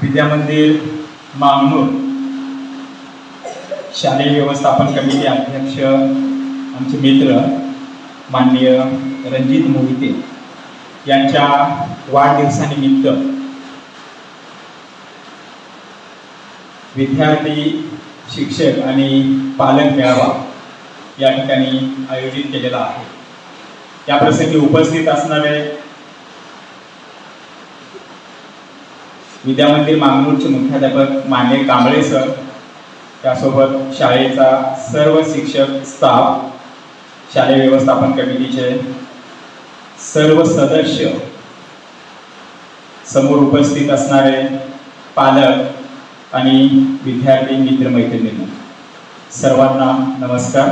विद्यामंदिर मांगनूर शालेय व्यवस्थापन कमिटी अध्यक्ष आमचे मित्र माननीय रणजित मोहिते यांच्या वाढदिवसानिमित्त विद्यार्थी शिक्षक आणि पालक मेळावा या ठिकाणी आयोजित केलेला आहे। या प्रसंगी उपस्थित असणारे विद्यामंदिर मांगनूरचे मुख्याध्यापक मान्य कांबळे सर, त्यासोबत शाळेचा सर्व शिक्षक स्टाफ, शालेय व्यवस्थापन कमिटीचे सर्व सदस्य, समोर उपस्थित असणारे पालक आणि विद्यार्थी मित्रमैत्रिणी, सर्वांना नमस्कार।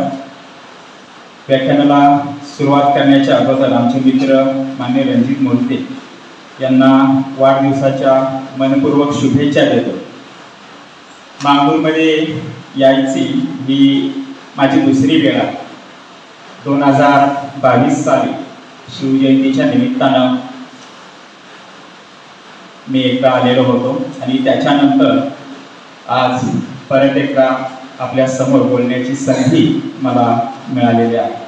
व्याख्यानाला सुरुवात करण्याच्या अगोदर आमचे मित्र मान्य रणजित मोहिते यांना वाढदिवसाच्या मनपूर्वक शुभेच्छा देतो। मांगनूरमध्ये यायची ही माझी दुसरी वेळ आहे। 2022 साली शिवजयंतीच्या निमित्तानं मी एकदा आलेलो होतो आणि त्याच्यानंतर आज परत एकदा आपल्या समोर बोलण्याची संधी मला मिळालेली आहे।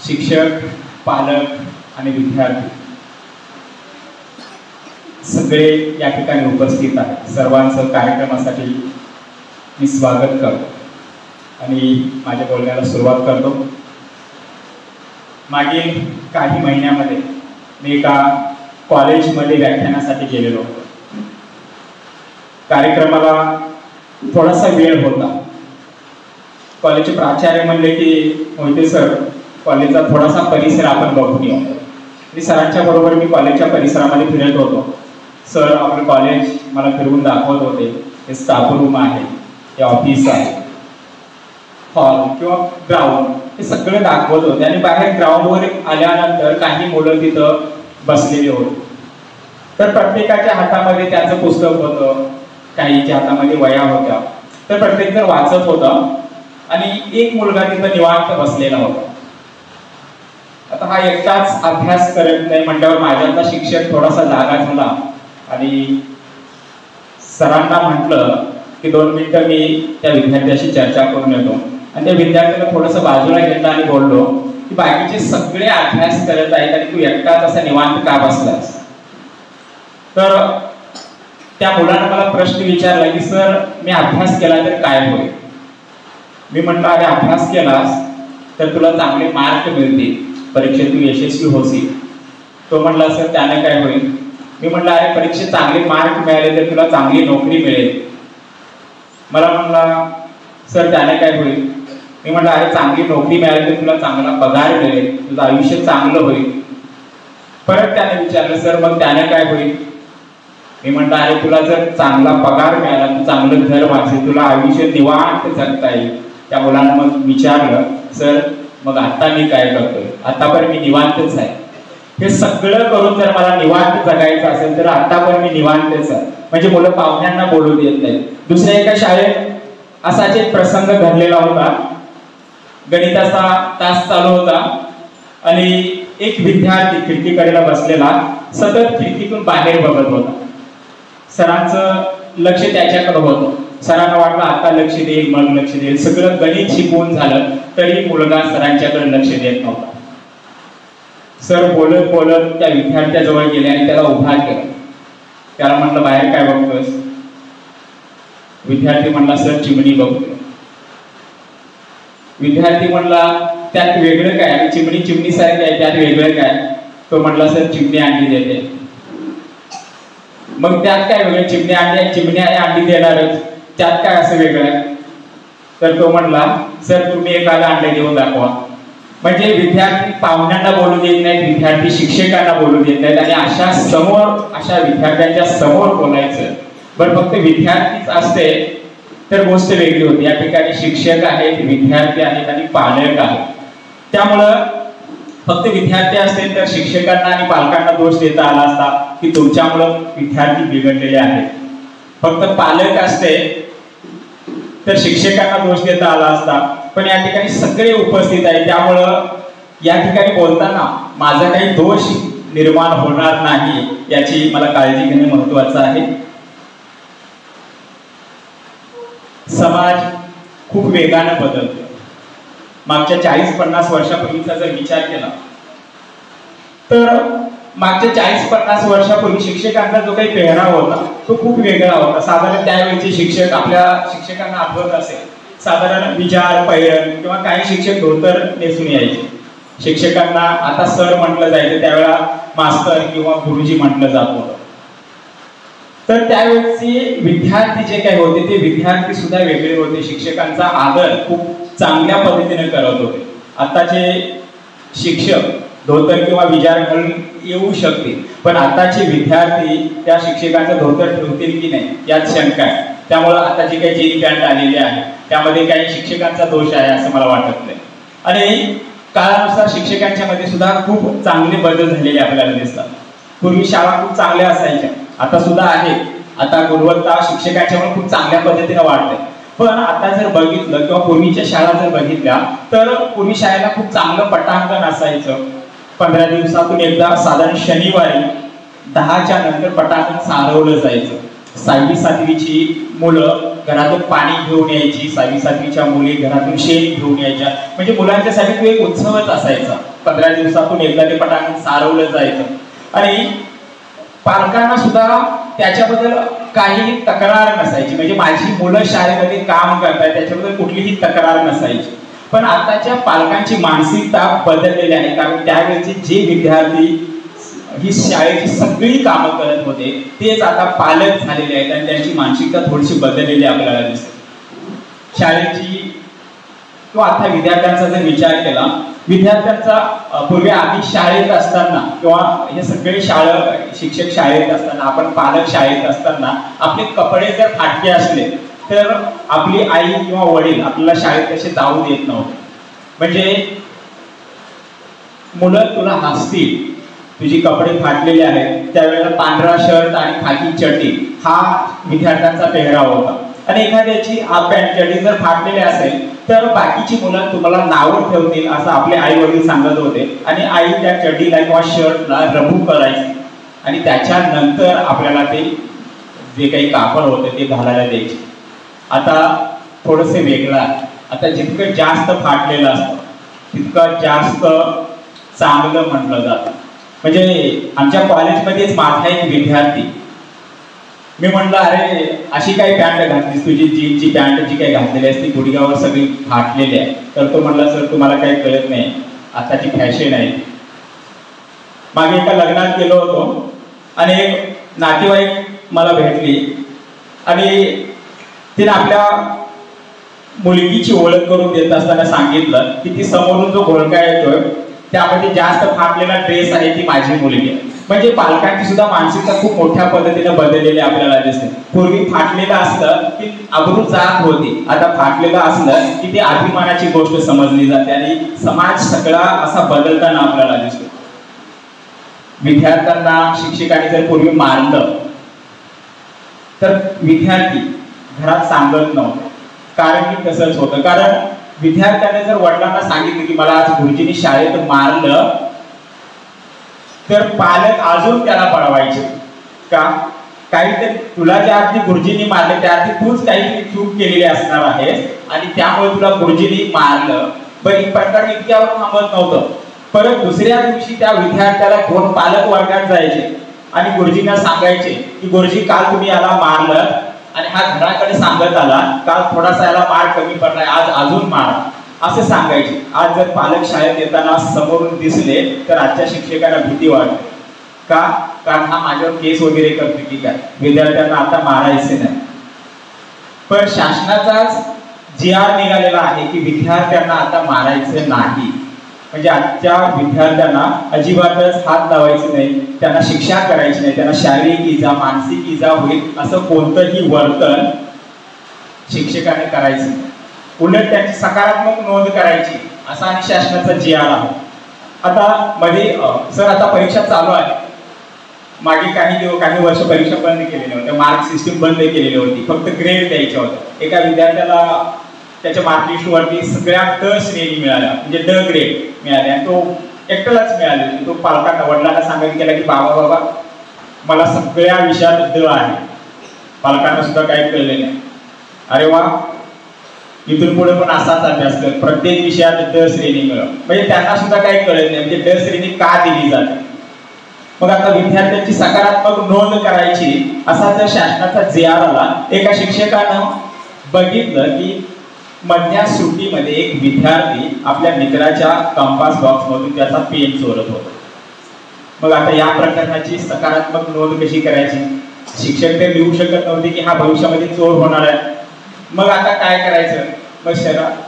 शिक्षक, पालक आणि विद्यार्थी सगळे या ठिकाणी उपस्थित आहेत। सर्वांचं कार्यक्रमासाठी मी स्वागत करतो आणि माझ्या बोलण्याला सुरुवात करतो। मागील काही महिन्यामध्ये मी एका कॉलेजमध्ये व्याख्यानासाठी गेलेलो होतो। कार्यक्रमाला थोडासा वेळ होता। कॉलेजचे प्राचार्य म्हणले की मोहिते सर, कॉलेजचा थोडासा परिसर आपण बघून येऊ। आणि सरांच्या बरोबर मी कॉलेजच्या परिसरामध्ये फिरत होतो। सर आपलं कॉलेज मला फिरवून दाखवत होते। हे स्टाफ रूम आहे, हे ऑफिस आहे, हॉल किंवा ग्राउंड, हे सगळं दाखवत होते। आणि बाहेर ग्राउंडवर आल्यानंतर काही मुलं तिथं बसलेली होती। तर प्रत्येकाच्या हातामध्ये त्याचं पुस्तक होतं, काहीच्या हातामध्ये वह्या होत्या। तर प्रत्येक जण वाचत होता आणि एक मुलगा तिथं निवांत बसलेला होता। आता हा एकटाच अभ्यास करत नाही म्हटल्यावर माझ्यातला शिक्षक थोडासा जागा झाला आणि सरांना म्हटलं की 2 मिनिटं मी त्या विद्यार्थ्याशी चर्चा करून येतो। आणि त्या विद्यार्थ्याला थोडंसं बाजूला घेतलं आणि बोललो की बाकीचे सगळे अभ्यास करत आहेत आणि तू एकटाच असा निवांत का बसलास? तर त्या मुलाने मला प्रश्न विचारला की सर, मी अभ्यास केला तर काय होईल? मी म्हटलं अरे अभ्यास केलास तर तुला चांगले मार्क मिळतील, परीक्षेत तू यशस्वी होशील। तो म्हटला सर त्याने काय होईल? मी म्हटलं अरे परीक्षेत चांगले मार्क मिळाले तर तुला चांगली नोकरी मिळेल। मला म्हटला सर त्याने काय होईल? मी म्हटलं अरे चांगली नोकरी मिळाली तर तुला चांगला पगार मिळेल, तुझं आयुष्य चांगलं होईल। परत त्याने विचारलं सर मग त्याने काय होईल? मी म्हटलं अरे तुला जर चांगला पगार मिळाला, तू चांगलं घर वाचेल, तुला आयुष्य निवांत जगता येईल। त्या मुलानं मग विचारलं सर मग आता मी काय करतोय? आता पण मी निवांतच आहे। हे सगळं करून जर मला निवांत जगायचं असेल तर आता पण मी निवांतच आहे। म्हणजे मुलं पाहुण्यांना बोलू देत नाही। दुसऱ्या एका शाळेत असाच एक प्रसंग घडलेला होता। गणिताचा तास चालू होता आणि एक विद्यार्थी खिडकीकडेला बसलेला सतत खिडकीतून बाहेर बघत होता। सरांचं लक्ष त्याच्याकडे होतं। सरांना वाटलं आता लक्ष देईल, मग लक्ष देईल। सगळं गणित शिकवून झालं तरी मुलगा सरांच्याकडे लक्ष देत नव्हता। सर बोलत बोलत त्या विद्यार्थ्याजवळ गेले आणि त्याला उभा केलं। त्याला म्हटलं बाहेर काय बघतोस? विद्यार्थी म्हणला सर चिमणी बघतोय। विद्यार्थी म्हणला त्यात वेगळं काय? चिमणी चिमणी सारखी आहे, त्यात वेगळं काय? तो म्हटला सर चिमणी अंडी देते। मग त्यात काय वेगळं? चिमणी अंडी, चिमणी अंडी देणारच, त्यात काय असं वेगळं आहे? तर तो म्हणला सर तुम्ही एखादा अंडे देऊन दाखवा। म्हणजे विद्यार्थी पाहुण्यांना बोलू देत नाहीत, विद्यार्थी शिक्षकांना बोलू देत नाहीत आणि अशा विद्यार्थ्यांच्या समोर बोलायचं। बरं फक्त विद्यार्थीच असते तर गोष्ट वेगळी होती। या ठिकाणी शिक्षक आहेत, विद्यार्थी आहेत आणि पालक आहेत। त्यामुळं फक्त विद्यार्थी असते तर शिक्षकांना आणि पालकांना दोष देता आला असता की तुमच्यामुळं विद्यार्थी बिघडलेले आहेत। फक्त पालक असते तर शिक्षकांना दोष देता आला असता। पण या ठिकाणी सगळे उपस्थित आहेत, त्यामुळं या ठिकाणी बोलताना माझा काही दोष निर्माण होणार नाही याची मला काळजी घेणे महत्त्वाचं आहे. समाज खूप वेगानं बदलतो. मागच्या 40-50 वर्षापूर्वीचा जर विचार केला तर मागच्या 40-50 वर्षापूर्वी शिक्षकांचा जो काही पेहराव होता तो खूप वेगळा होता. साधारण त्यावेळेचे शिक्षक, आपल्या शिक्षकांना आठवत असेल, साधारण विचार पैरण किंवा काही शिक्षक धोतर नेसून यायचे. शिक्षकांना आता सर म्हटलं जायचं, त्यावेळेला मास्तर किंवा गुरुजी म्हटलं जात होतं. तर त्यावेळेचे विद्यार्थी जे काही होते ते विद्यार्थी सुद्धा वेगळे होते. शिक्षकांचा आदर खूप चांगल्या पद्धतीने करत होते. आताचे शिक्षक धोतर किंवा विचार घालून येऊ शकते, पण आताचे विद्यार्थी त्या शिक्षकांचं धोतर ठेवतील की नाही यात शंका आहे. त्यामुळे आता जी काही जीन पॅन्ट आलेली आहे त्यामध्ये काही शिक्षकांचा दोष आहे असं मला वाटत नाही. आणि काळानुसार शिक्षकांच्या मध्ये सुद्धा खूप चांगले बदल झालेले आपल्याला दिसतात. पूर्वी शाळा खूप चांगल्या असायच्या, आता सुद्धा आहे. आता गुणवत्ता शिक्षकांच्यामुळे खूप चांगल्या पद्धतीने वाढते. पण आता जर बघितलं किंवा पूर्वीच्या शाळा जर बघितल्या तर पूर्वी शाळेला खूप चांगलं पटांगण असायचं. 15 दिवसातून एकदा साधारण शनिवारी 10च्या नंतर पटांगण सारवलं जायचं. 6वी-7वीची मुलं घरातून पाणी घेऊन यायची, 6वी-7वीच्या मुली घरातून शेण घेऊन यायच्या. म्हणजे मुलांच्यासाठी तो एक उत्सवच असायचा. 15 दिवसातून एकदा ते पटांगण सारवलं जायचं. आणि पालकांना सुद्धा त्याच्याबद्दल काही तक्रार नसायची. म्हणजे माझी मुलं शाळेमध्ये काम करतात त्याच्याबद्दल कुठलीही तक्रार नसायची. पण आताच्या पालकांची मानसिकता बदललेली आहे. कारण त्यावेळेचे जे विद्यार्थी ही शाळेची सगळी कामं करत होते तेच आता पालक झालेले आहेत आणि त्यांची मानसिकता थोडीशी बदललेली आपल्याला दिसते. शाळेची किंवा आता विद्यार्थ्यांचा जर विचार केला, विद्यार्थ्यांचा पूर्वी आधी शाळेत असताना किंवा हे सगळे शिक्षक शाळेत असताना, आपण पालक शाळेत असताना आपले कपडे जर फाटके असले तर आपली आई किंवा वडील आपल्याला शाळेत तसे जाऊ देत नव्हते. म्हणजे मुलं तुला हसतील, तुझी कपडे फाटलेले आहेत. त्यावेळेला पांढरा शर्ट आणि खाकी चड्डी हा विद्यार्थ्यांचा पेहराव होता. आणि एखाद्याची हाफ पॅन्ट चड्डी जर फाटलेली असेल तर बाकीची मुलं तुम्हाला नावं ठेवतील असं आपले आई वडील सांगत होते. आणि आई त्या चड्डीला किंवा शर्टला रबू करायची आणि त्याच्यानंतर आपल्याला ते जे काही कापड होते ते घालायला द्यायचे. आता थोडंसं वेगळं आहे. आता जितकं जास्त फाटलेलं असतं तितकं जास्त चांगलं म्हटलं जातं. म्हणजे आमच्या कॉलेजमध्येच माझा एक विद्यार्थी, मी म्हणलं अरे अशी काही पॅन्ट घातलीस, तुझी जीनची पॅन्ट जी काही घातलेली असते गुडघ्यावर सगळी फाटलेली आहे. तर तो म्हणला सर तुम्हाला काही कळत नाही, आताची फॅशन आहे. मागे एका लग्नात गेलो होतो आणि एक नातेवाईक मला भेटली आणि तिने आपल्या मुलगीची ओळख करून देत असताना सांगितलं की ती समोरून जो घोळका येतोय त्यामध्ये जास्त फाटलेला ड्रेस आहे ती माझी मुलगी आहे. म्हणजे पालकांची सुद्धा मानसिकता खूप मोठ्या पद्धतीने बदललेली आपल्याला दिसते. पूर्वी फाटलेलं असलं की अब्रू जात होती, आता फाटलेलं असलं की ती अभिमानाची गोष्ट समजली जाते आणि समाज सगळा असा बदलताना आपल्याला दिसतो. विद्यार्थ्यांना शिक्षकांनी जर पूर्वी मारलं तर विद्यार्थी घरात सांगत नव्हतं. कारण की तसंच होतं. कारण विद्यार्थ्याने जर वडिलांना सांगितलं की मला आज गुरुजींनी शाळेत मारलं तर पालक अजून त्याला पळवायचे. का? काहीतरी तुला ज्या अर्थी गुरुजींनी मारले त्या अर्थी तूच काहीतरी चूक केलेली असणार आहेस आणि त्यामुळे तुला गुरुजींनी मारलं. पण ही प्रकार इतक्यावर थांबत नव्हतं. परत दुसऱ्या दिवशी त्या विद्यार्थ्याला दोन पालक वर्गात जायचे आणि गुरुजींना सांगायचे की गुरुजी काल तुम्ही याला मारलं आणि हा घराकडे सांगत आला, काल थोडासा याला मार कमी पडलाय, आज अजून मार असं सांगायचे. आज जर पालक शाळेत येताना समोरून दिसले तर आजच्या शिक्षकांना भीती वाटते. का? कारण हा माझ्यावर केस वगैरे करतो की काय, विद्यार्थ्यांना आता मारायचे नाही. पण शासनाचाच GR निघालेला आहे की विद्यार्थ्यांना आता मारायचे नाही. म्हणजे आजच्या विद्यार्थ्यांना अजिबातच हात लावायचे नाही, त्यांना शिक्षा करायची नाही, त्यांना शारीरिक इजा मानसिक इजा होईल असं कोणतंही वर्तन शिक्षकाने करायचं नाही. उलट त्यांची सकारात्मक नोंद करायची असा आणि शासनाचा GR आहे. आता मध्ये सर आता परीक्षा चालू आहे. मागे काही वर्ष परीक्षा बंद केलेल्या होत्या, मार्क सिस्टीम बंद केलेली होती, फक्त ग्रेड द्यायच्या होत्या. एका विद्यार्थ्याला त्याच्या मार्कलिस्ट वरती सगळ्यात ड श्रेणी मिळाल्या, म्हणजे ड ग्रेड मिळाले आणि तो एकट्यालाच मिळाली. तो पालकांना वडिलांना सांगायला गेला की बाबा मला सगळ्या विषयात द आहे. पालकांना सुद्धा काही कळले नाही. अरे वा, इथून पुढे पण असाच अभ्यास कर, प्रत्येक विषयात द श्रेणी मिळव. म्हणजे त्यांना सुद्धा काही कळत नाही म्हणजे द श्रेणी का दिली जाते. मग आता विद्यार्थ्यांची सकारात्मक नोंद करायची असा जर शासनाचा जे.आर. आला, एका शिक्षकानं बघितलं की मधल्या सुट्टीमध्ये एक विद्यार्थी आपल्या मित्राच्या कंपास बॉक्स मधून त्याचा पेन चोरत होता. मग आता या प्रकरणाची सकारात्मक नोंद कशी करायची. शिक्षक ते लिहू शकत नव्हते की हा भविष्यामध्ये चोर होणार आहे. मग आता काय करायचं. मग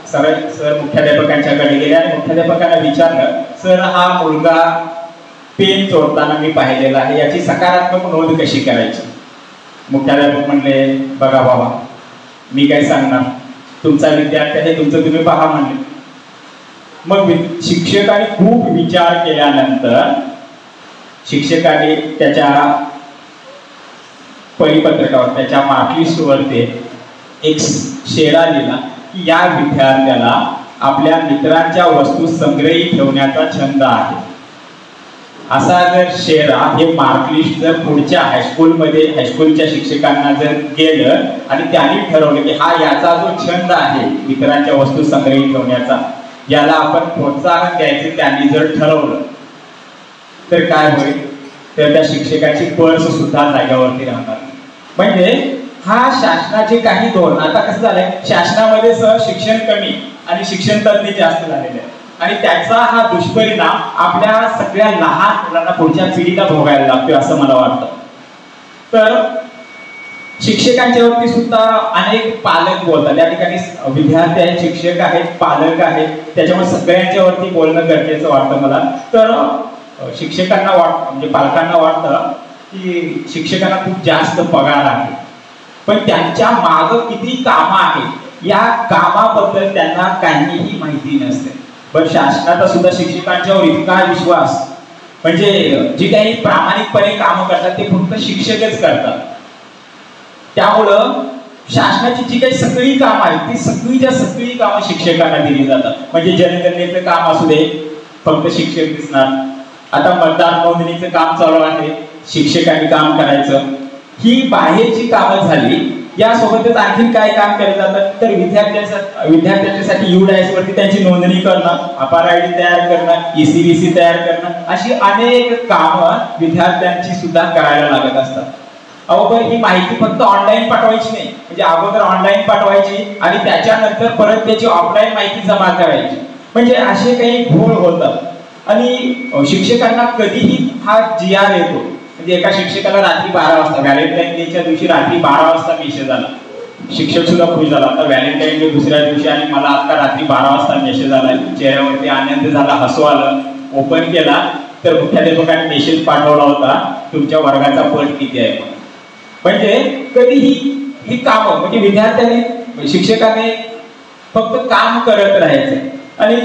सर मुख्याध्यापकांच्याकडे गेले आणि मुख्याध्यापकांना विचारलं, सर हा मुलगा पेन चोरताना मी पाहिलेला आहे, याची सकारात्मक नोंद कशी करायची. मुख्याध्यापक म्हणले, बघा बाबा मी काय सांगणार, तुमचा विद्यार्थी आहे, तुमचं तुम्ही पहा म्हणले. मग शिक्षकाने खूप विचार केल्यानंतर शिक्षकाने त्याच्या परिपत्रकावर, त्याच्या मार्कलिस्टवर ते एक शेरा लिहिला की या विद्यार्थ्याला आपल्या मित्रांच्या वस्तू संग्रही ठेवण्याचा छंद आहे. असा जर शेरा हे मार्कलिस्ट जर पुढच्या हायस्कूलच्या शिक्षकांना जर गेलं आणि त्यांनी ठरवलं की हा याचा जो छंद आहे मित्रांच्या वस्तू संग्रही ठेवण्याचा, याला आपण प्रोत्साहन द्यायचे त्यांनी जर ठरवलं, तर काय होईल, तर त्या शिक्षकाची पर्स सुद्धा जाग्यावरती राहणार. म्हणजे हा शासनाचे काही धोरण. आता कसं झालंय, शासनामध्ये शिक्षण कमी आणि शिक्षण तज्ञ जास्त झालेले आहे आणि त्याचा हा दुष्परिणाम आपल्या सगळ्या लहान मुलांना पुढच्या पिढीला भोगायला लागतोय असं मला वाटतं. तर शिक्षकांच्या वरती सुद्धा अनेक पालक बोलतात. त्या ठिकाणी विद्यार्थी आहेत, शिक्षक आहेत, पालक आहेत, त्याच्यामुळे सगळ्यांच्या वरती बोलणं गरजेचं वाटतं मला. तर शिक्षकांना म्हणजे पालकांना वाटतं की शिक्षकांना खूप जास्त पगार आहे, पण त्यांच्या मागं किती कामं आहेत या कामाबद्दल त्यांना काहीही माहिती नसते. पण शासनाचा सुद्धा शिक्षकांच्यावर इतका विश्वास, म्हणजे जी काही प्रामाणिकपणे कामं करतात ते फक्त शिक्षकच करतात. त्यामुळं शासनाची जी काही सगळी कामं आहेत ती सगळी कामं शिक्षकांना दिली जातात. म्हणजे जनगणनेचं काम असू दे, फक्त शिक्षक दिसणार. आता मतदार नोंदणीचं काम चालू आहे, शिक्षकांनी काम करायचं. ही बाहेरची कामं झाली. यासोबतच आणखी काय काम केलं जातं, तर विद्यार्थ्यांच्यासाठी UDIS वरती त्यांची नोंदणी करणं, अपार ID तयार करणं, ECVC तयार करणं, अशी अनेक कामं विद्यार्थ्यांची सुद्धा करायला लागत असतात. अवघड ही माहिती फक्त ऑनलाईन पाठवायची नाही, म्हणजे अगोदर ऑनलाईन पाठवायची आणि त्याच्यानंतर परत त्याची ऑफलाईन माहिती जमा करायची. म्हणजे असे काही घोळ होतात आणि शिक्षकांना कधीही हा GR येतो. म्हणजे एका शिक्षकाला रात्री 12 वाजता व्हॅलेंटाईन डेच्या दिवशी रात्री 12 वाजता मेसेज आला. शिक्षक सुद्धा खुश झाला. आता व्हॅलेंटाईन डे दुसऱ्या दिवशी आणि मला आता रात्री 12 वाजता मेसेज आला. चेहऱ्यावरती आनंद झाला, हसू आलं. ओपन केला तर मुख्याध्यापकाने मेसेज पाठवला होता, तुमच्या वर्गाचा पट किती आहे. म्हणजे कधीही ही कामं म्हणजे विद्यार्थ्याने शिक्षकाने फक्त काम करत राहायचं आणि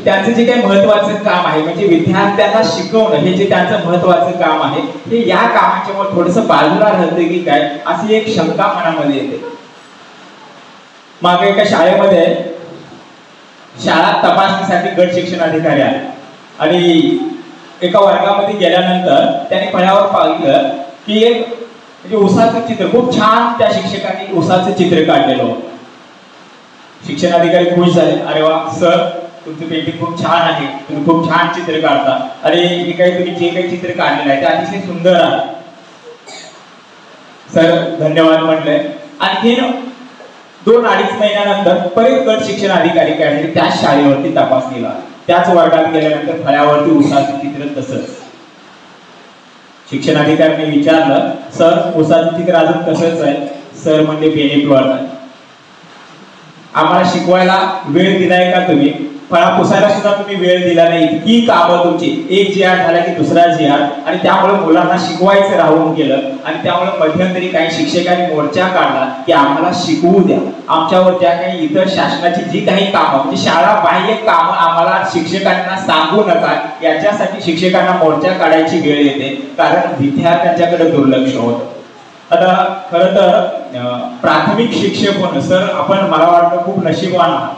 त्यांचं जे काही महत्वाचं काम आहे म्हणजे विद्यार्थ्यांना शिकवणं हे जे त्यांचं महत्वाचं काम आहे ते या कामाच्यामुळे थोडंसं बाजूला राहतं की काय अशी एक शंका मनामध्ये येते. मागे एका शाळेमध्ये शाळा तपासणीसाठी गट शिक्षण अधिकारी आले आणि एका वर्गामध्ये गेल्यानंतर त्यांनी फळ्यावर पाहिलं की एक म्हणजे उसाचं चित्र खूप छान त्या शिक्षकांनी उसाचं चित्र काढलेलं होतं. शिक्षण अधिकारी खुश झाले. अरे वा सर, तुमचं पेंटिंग खूप छान आहे, तुम्ही खूप छान चित्र काढता. अरे हे काही तुम्ही जे काही चित्र काढलेलं आहे ते अतिशय सुंदर आहे सर, धन्यवाद म्हटलंय. आणखी 2-2.5 महिन्यानंतर परत गट शिक्षण अधिकारी काय त्याच शाळेवरती तपासणीला. त्याच वर्गात गेल्यानंतर फळ्यावरती उसाचं चित्र तसंच. शिक्षण अधिकाऱ्यांनी विचारलं, सर उसाचं चित्र अजून तसंच आहे. सर म्हणजे बेनिफिट आम्हाला शिकवायला वेळ दिलाय का तुम्ही? फळा पुसायला सुद्धा तुम्ही वेळ दिला नाही. इतकी कामं तुमची, एक GR झाला की दुसरा GR आणि त्यामुळे मुलांना शिकवायचं राहून गेलं आणि त्यामुळे मध्यंतरी काही शिक्षकांनी मोर्चा काढला की आम्हाला शिकवू द्या. आमच्यावर ज्या काही इतर शासनाची जी काही कामं म्हणजे शाळा बाह्य कामं आम्हाला शिक्षकांना सांगू नका, याच्यासाठी शिक्षकांना मोर्चा काढायची वेळ येते कारण विद्यार्थ्यांच्याकडे दुर्लक्ष होतं. आता खरं तर प्राथमिक शिक्षक होणं सर आपण मला वाटतं खूप नशीबवान आहात.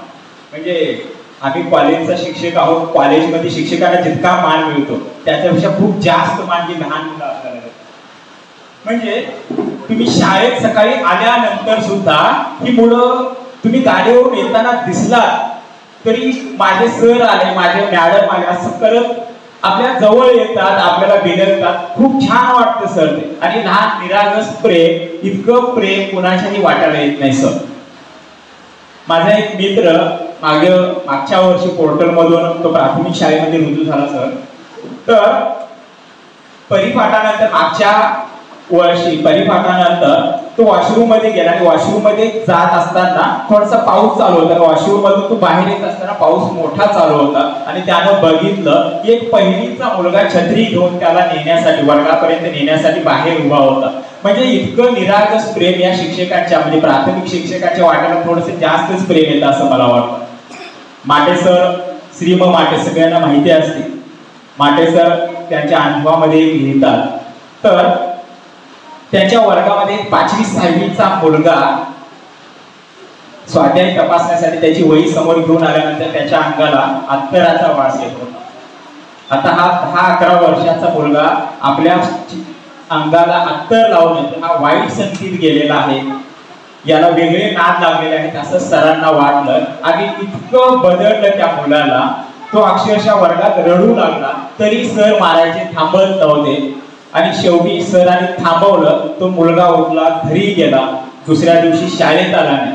म्हणजे आम्ही कॉलेजचा शिक्षक आहोत, कॉलेजमध्ये शिक्षकांना जितका मान मिळतो त्याच्यापेक्षा खूप जास्त मान जी लहान मुलं आपल्याला देतात. म्हणजे तुम्ही शाळेत सकाळी आल्यानंतर सुद्धा ही मुलं तुम्ही गाडीवरून येताना दिसलात तरी माझे सर आले, माझे मॅडम आले असं करत आपल्या जवळ येतात, आपल्याला बिलगतात. खूप छान वाटतं सर ते. आणि लहान निरागस प्रेम, इतकं प्रेम कुणाच्याही वाटायला येत नाही सर. माझा एक मित्र मागच्या वर्षी पोर्टल मधून तो प्राथमिक शाळेमध्ये रुजू झाला सर. तर परिपाठानंतर मागच्या वर्षी परिपाठानंतर तो वॉशरूम मध्ये गेला आणि वॉशरूम मध्ये जात असताना थोडासा पाऊस चालू होता. वॉशरूम मधून तो बाहेर येत असताना पाऊस मोठा चालू होता आणि त्यानं बघितलं की एक पहिलीचा मुलगा छत्री घेऊन त्याला नेण्यासाठी, वर्गापर्यंत नेण्यासाठी बाहेर उभा होता. म्हणजे इतकं निरागस प्रेम या शिक्षकांच्या, म्हणजे प्राथमिक शिक्षकांच्या वाट्याला थोडंसं जास्तच प्रेम येतं असं मला वाटतं. माटे सर, श्रीम माटे सगळ्यांना माहिती असते. माटे सर त्यांच्या अनुभवामध्ये लिहितात, तर त्यांच्या वर्गामध्ये 5वी 6वीचा मुलगा स्वाध्याय तपासण्यासाठी त्याची वही समोर घेऊन आल्यानंतर त्याच्या अंगाला अत्तराचा वास येत होता. आता हा 10-11 वर्षाचा मुलगा आपल्या अंगाला अत्तर लावून येतो, हा वाईट संगतीत गेलेला आहे, याला वेगळे नाद लागलेले आहेत असं सरांना वाटलं आणि इतकं बदललं त्या मुलाला. तो अक्षरशः वर्गात रडू लागला तरी सर मारायचे थांबत नव्हते आणि शेवटी सरांनी थांबवलं. तो मुलगा उठला, घरी गेला. दुसऱ्या दिवशी शाळेत आला नाही.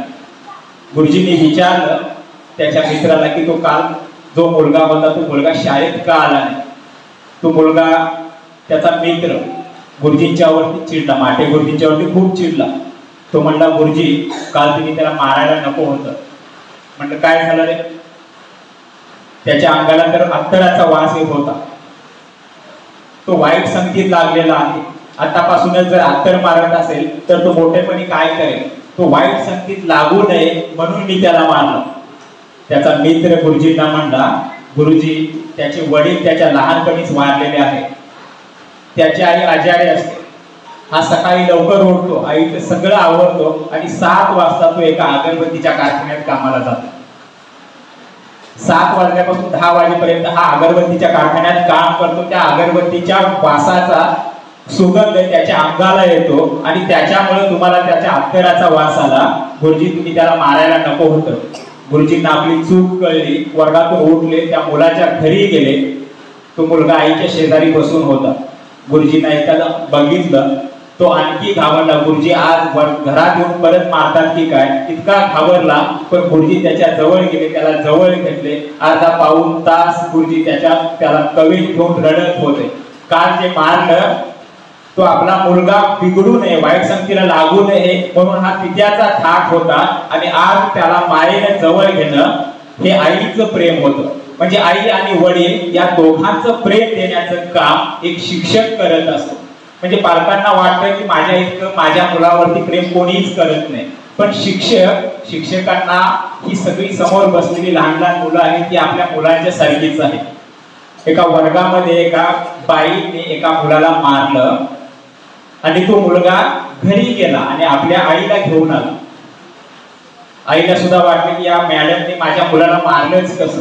गुरुजींनी विचारलं त्याच्या मित्राला की तो काल जो मुलगा होता तो मुलगा शाळेत का आला नाही. तो मुलगा, त्याचा मित्र गुरुजींच्या वरती चिडला, माटे गुरुजींच्या वरती खूप चिडला. तो म्हणला, गुरुजी काल तुम्ही त्याला मारायला नको होतं. म्हणलं काय झालं रे. त्याच्या अंगाला तर अत्तराचा वास येत होता, तो वाईट संगतीत लागलेला आहे. आतापासूनच जर अत्तर मारत असेल तर तो मोठेपणी काय करेल. तो वाईट संगतीत लागू नये म्हणून मी त्याला मारलं. त्याचा मित्र गुरुजींना म्हणला, गुरुजी त्याचे वडील त्याच्या लहानपणीच वारलेले आहेत, त्याची आई आजारी असते, हा सकाळी लवकर उठतो, आईचं सगळं आवडतो आणि 7 वाजता तो एका अगरबत्तीच्या कारखान्यात कामाला जातो. 7 वाजल्यापासून 10 वाजेपर्यंत हा अगरबत्तीच्या कारखान्यात काम करतो. त्या अगरबत्तीच्या वासाचा सुगंध त्याच्या अंगाला येतो आणि त्याच्यामुळे तुम्हाला त्याच्या अत्तराचा वास आला. गुरुजी तुम्ही त्याला मारायला नको होतं. गुरुजींना आपली चूक कळली, वर्गातून उठले, त्या मुलाच्या घरी गेले. तो मुलगा आईच्या शेजारी बसून होता. गुरुजींना एखादा बघितलं, तो आणखी घाबरला. गुरुजी आज घरात येऊन परत मारतात की काय, इतका घाबरला. पण गुरुजी त्याच्या जवळ गेले, त्याला जवळ घेतले. अर्धा पाऊण तास गुरुजी त्याला कवीत घेऊन रडत होते. काल जे मारलं तो आपला मुलगा बिघडू नये, वाईट संगतीला लागू नये म्हणून हा पित्याचा थाट होता आणि आज त्याला मायेने जवळ घेणं हे आईचं प्रेम होतं. म्हणजे आई आणि वडील या दोघांचं प्रेम देण्याचं काम एक शिक्षक करत असतो. म्हणजे पालकांना वाटतं की माझ्या इतकं माझ्या मुलावरती प्रेम कोणीच करत नाही, पण शिक्षकांना ही सगळी समोर बसलेली लहान लहान मुलं आहेत ती आपल्या मुलांच्या सारखीच आहे. एका वर्गामध्ये एका बाईने एका मुलाला मारलं आणि तो मुलगा घरी गेला आणि आपल्या आईला घेऊन आला. आईला सुद्धा वाटलं की या मॅडमने माझ्या मुलाला मारलंच कसं.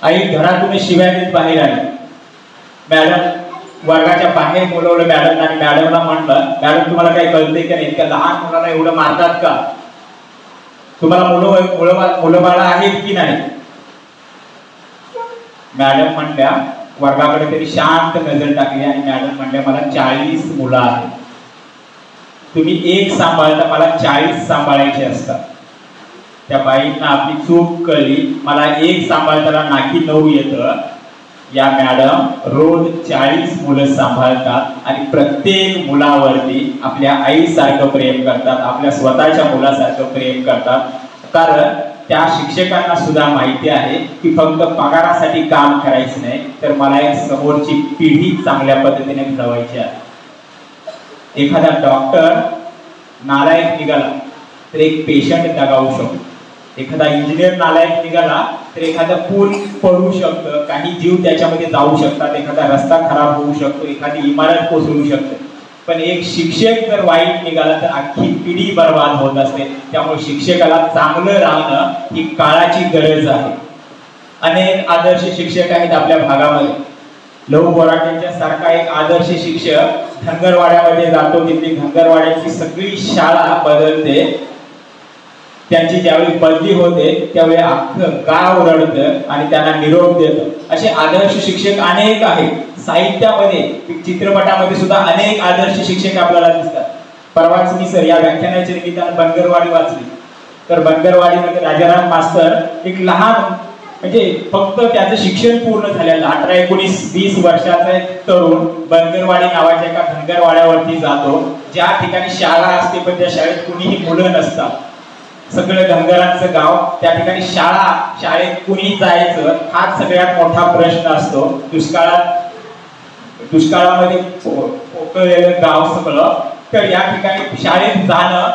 आई घरातून शिव्या देत बाहेर आली. मॅडम वर्गाच्या बाहेर बोलवलं मॅडमला आणि मॅडमला म्हटलं, मॅडम तुम्हाला काही कळतंय का नाही, इतक्या लहान मुलाला एवढं मारतात का, तुम्हाला मुलं बाळ आहेत की नाही. मॅडम म्हणल्या, वर्गाकडे तरी शांत नजर टाकली आणि मॅडम म्हणल्या, मला 40 मुलं आहेत, तुम्ही एक सांभाळता, मला 40 सांभाळायचे असतात. त्या बाईंना आपली चूक कळली. मला एक सांभाळताना नाकी 9 येतं. या मॅडम रोज 40 मुलं सांभाळतात आणि प्रत्येक मुलावरती आपल्या आईसारखं प्रेम करतात, आपल्या स्वतःच्या मुलासारखं प्रेम करतात. कारण त्या शिक्षकांना सुद्धा माहिती आहे की फक्त पगारासाठी काम करायचं नाही, तर मला एक समोरची पिढी चांगल्या पद्धतीने घडवायची आहे. एखादा डॉक्टर नालायक निघाला तर एक पेशंट दगावू शकतो. एखादा इंजिनियर नालायक निघाला तर एखादा पूल पडू शकतं, काही जीव त्याच्यामध्ये जाऊ शकतात, एखादा रस्ता खराब होऊ शकतो, एखादी इमारत कोसळू शकते. पण एक शिक्षक जर वाईट निघाला तर अख्खी पिढी बर्बाद होत असते. त्यामुळे शिक्षकाला चांगलं राहणं ही काळाची गरज आहे. अनेक आदर्श शिक्षक आहेत आपल्या भागामध्ये. लहू बोराटेंच्या सारखा एक आदर्श शिक्षक धनगरवाड्यामध्ये जातो. तिथली धनगरवाड्याची सगळी शाळा बदलते. त्यांची ज्यावेळी बदली होते त्यावेळी अख्खं गाव रडतं आणि त्यांना निरोप देतं. असे आदर्श शिक्षक अनेक आहेत. साहित्यामध्ये, चित्रपटामध्ये सुद्धा अनेक आदर्श शिक्षक आपल्याला दिसतात. परवाच मी सर या व्याख्यानाच्या निमित्तानं बनगरवाडी वाचली. तर बनगरवाडीमध्ये राजाराम मास्तर एक लहान, म्हणजे फक्त त्याचं शिक्षण पूर्ण झालेलं 18-19-20 वर्षाचा तरुण बनगरवाडी नावाच्या एका धनगरवाड्यावरती जातो, ज्या ठिकाणी शाळा असते पण त्या शाळेत कुणीही मुलं नसतात. सगळं धनगरांचं गाव, त्या ठिकाणी शाळेत कुणी जायचं हाच सगळ्यात मोठा प्रश्न असतो. दुष्काळामध्ये पोकळलेलं गाव सगळं. तर या ठिकाणी शाळेत जाणं